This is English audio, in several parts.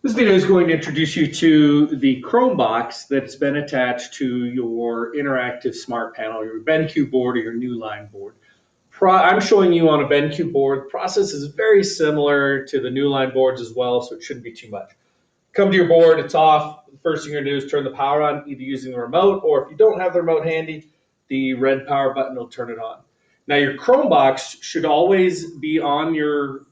This video is going to introduce you to the Chromebox that's been attached to your interactive smart panel, your BenQ board or your Newline board. I'm showing you on a BenQ board. The process is very similar to the Newline boards as well, so it shouldn't be too much. Come to your board, it's off. The first thing you're going to do is turn the power on, either using the remote, or if you don't have the remote handy, the red power button will turn it on. Now your Chromebox should always be on your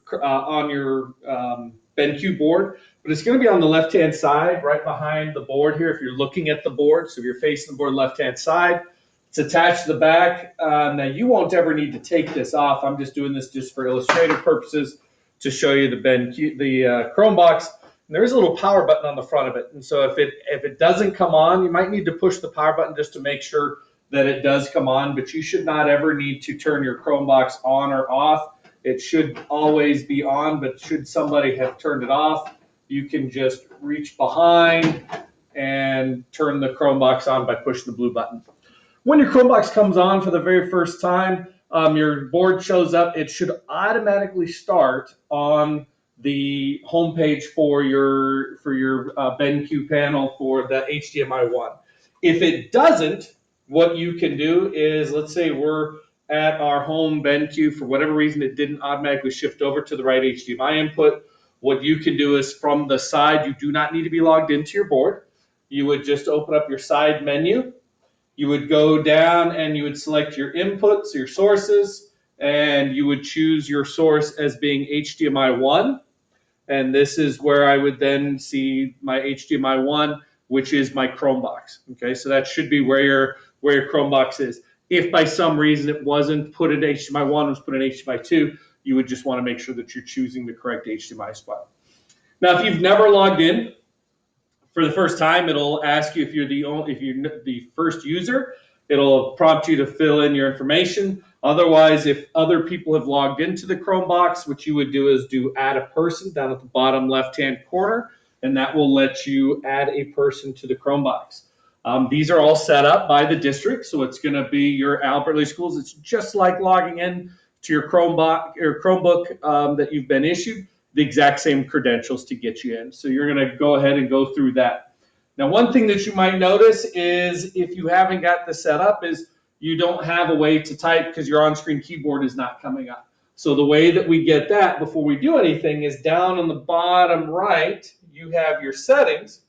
BenQ board, but it's going to be on the left-hand side, right behind the board here. If you're looking at the board, so if you're facing the board left-hand side, it's attached to the back. Now you won't ever need to take this off. I'm just doing this just for illustrative purposes to show you the Chromebox. And there is a little power button on the front of it, and so if it doesn't come on, you might need to push the power button just to make sure that it does come on. But you should not ever need to turn your Chromebox on or off. It should always be on, but should somebody have turned it off, you can just reach behind and turn the Chromebox on by pushing the blue button. When your Chromebox comes on for the very first time, your board shows up. It should automatically start on the home page for your BenQ panel for the HDMI 1. If it doesn't, what you can do is, let's say we're at our home BenQ, for whatever reason it didn't automatically shift over to the right HDMI input. What you can do is from the side, you do not need to be logged into your board. You would just open up your side menu. You would go down and you would select your inputs, your sources, and you would choose your source as being HDMI 1. And this is where I would then see my HDMI 1, which is my Chromebox. Okay, so that should be where your Chromebox is. If by some reason it wasn't put in HDMI 1, it was put in HDMI 2, you would just want to make sure that you're choosing the correct HDMI spot. Now, if you've never logged in for the first time, it'll ask you if you're the first user. It'll prompt you to fill in your information. Otherwise, if other people have logged into the Chromebox, what you would do is add a person down at the bottom left-hand corner, and that will let you add a person to the Chromebox. These are all set up by the district, so it's going to be your Albert Lea Schools. It's just like logging in to your Chromebook that you've been issued, the exact same credentials to get you in. So you're going to go ahead and go through that. Now, one thing that you might notice is if you haven't got this set up is you don't have a way to type because your on-screen keyboard is not coming up. So the way that we get that before we do anything is down on the bottom right, you have your settings.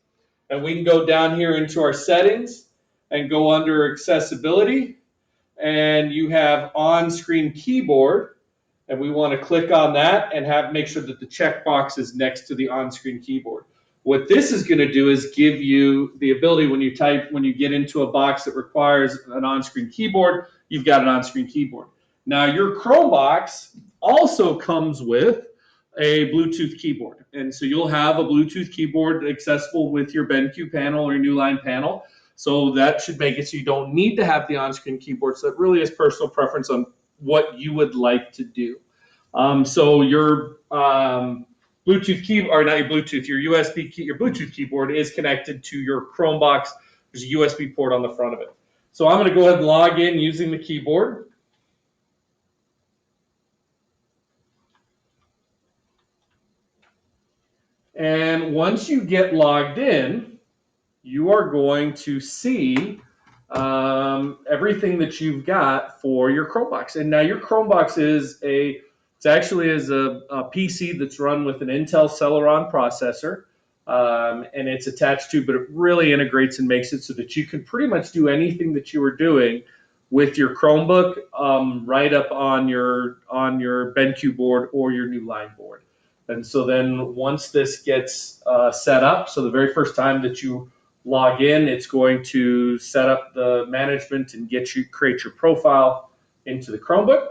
And we can go down here into our settings and go under accessibility. And you have on-screen keyboard. And we want to click on that and make sure that the checkbox is next to the on-screen keyboard. What this is going to do is give you the ability when you get into a box that requires an on-screen keyboard, you've got an on-screen keyboard. Now your Chromebox also comes with a Bluetooth keyboard. And so you'll have a Bluetooth keyboard accessible with your BenQ panel or your Newline panel. So that should make it so you don't need to have the on-screen keyboard. So it really is personal preference on what you would like to do. So your Bluetooth keyboard, or not your Bluetooth, your Bluetooth keyboard is connected to your Chromebox. There's a USB port on the front of it. So I'm going to go ahead and log in using the keyboard. And once you get logged in, you are going to see everything that you've got for your Chromebox. And now your Chromebox is a PC that's run with an Intel Celeron processor, and it's attached to, but it really integrates and makes it so that you can pretty much do anything that you were doing with your Chromebook right up on your BenQ board or your Newline board. And so then once this gets set up, so the very first time that you log in, it's going to set up the management and create your profile into the Chromebook.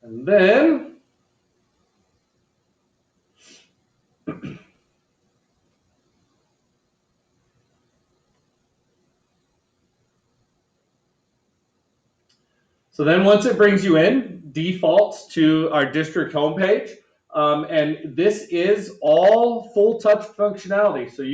And then once it brings you in, defaults to our district homepage. And this is all full touch functionality. So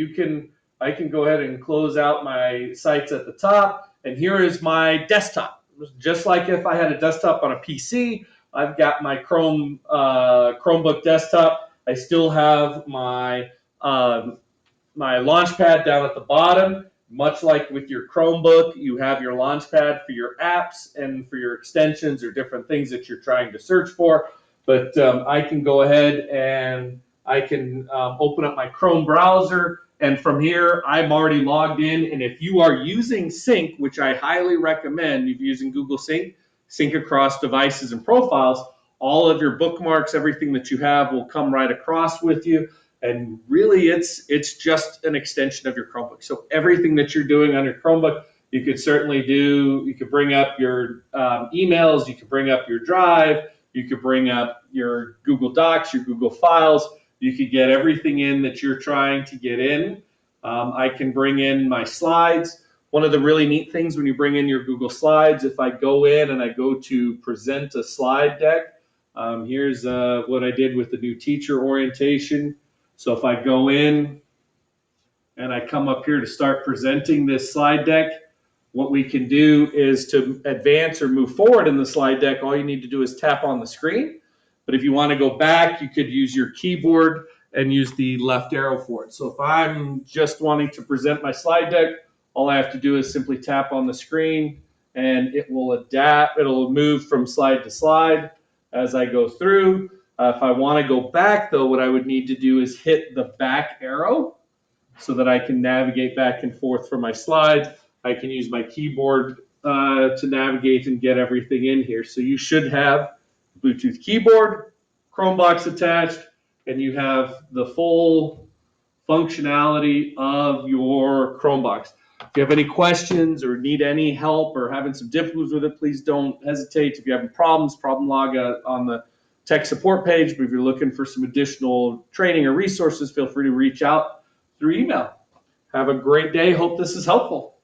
I can go ahead and close out my sites at the top. And here is my desktop. Just like if I had a desktop on a PC, I've got my Chromebook desktop. I still have my my launch pad down at the bottom. Much like with your Chromebook, you have your launch pad for your apps and for your extensions or different things that you're trying to search for. But I can go ahead and I can open up my Chrome browser. And from here, I'm already logged in. And if you are using Sync, which I highly recommend, if you're using Google Sync, sync across devices and profiles, all of your bookmarks, everything that you have will come right across with you. And really, it's just an extension of your Chromebook. So everything that you're doing on your Chromebook, you could certainly do. You could bring up your emails. You could bring up your Drive. You could bring up your Google Docs, your Google Files. You could get everything in that you're trying to get in. I can bring in my slides. One of the really neat things when you bring in your Google Slides, if I go in and I go to present a slide deck, here's what I did with the new teacher orientation. So if I go in and I come up here to start presenting this slide deck, what we can do is to advance or move forward in the slide deck, all you need to do is tap on the screen. But if you want to go back, you could use your keyboard and use the left arrow for it. So if I'm just wanting to present my slide deck, all I have to do is simply tap on the screen and it will adapt. It'll move from slide to slide as I go through. If I want to go back, though, what I would need to do is hit the back arrow so that I can navigate back and forth for my slides. I can use my keyboard to navigate and get everything in here. So you should have Bluetooth keyboard, Chromebox attached, and you have the full functionality of your Chromebox. If you have any questions or need any help or having some difficulties with it, please don't hesitate. If you have problems, problem log on the tech support page. But if you're looking for some additional training or resources, feel free to reach out through email. Have a great day. Hope this is helpful.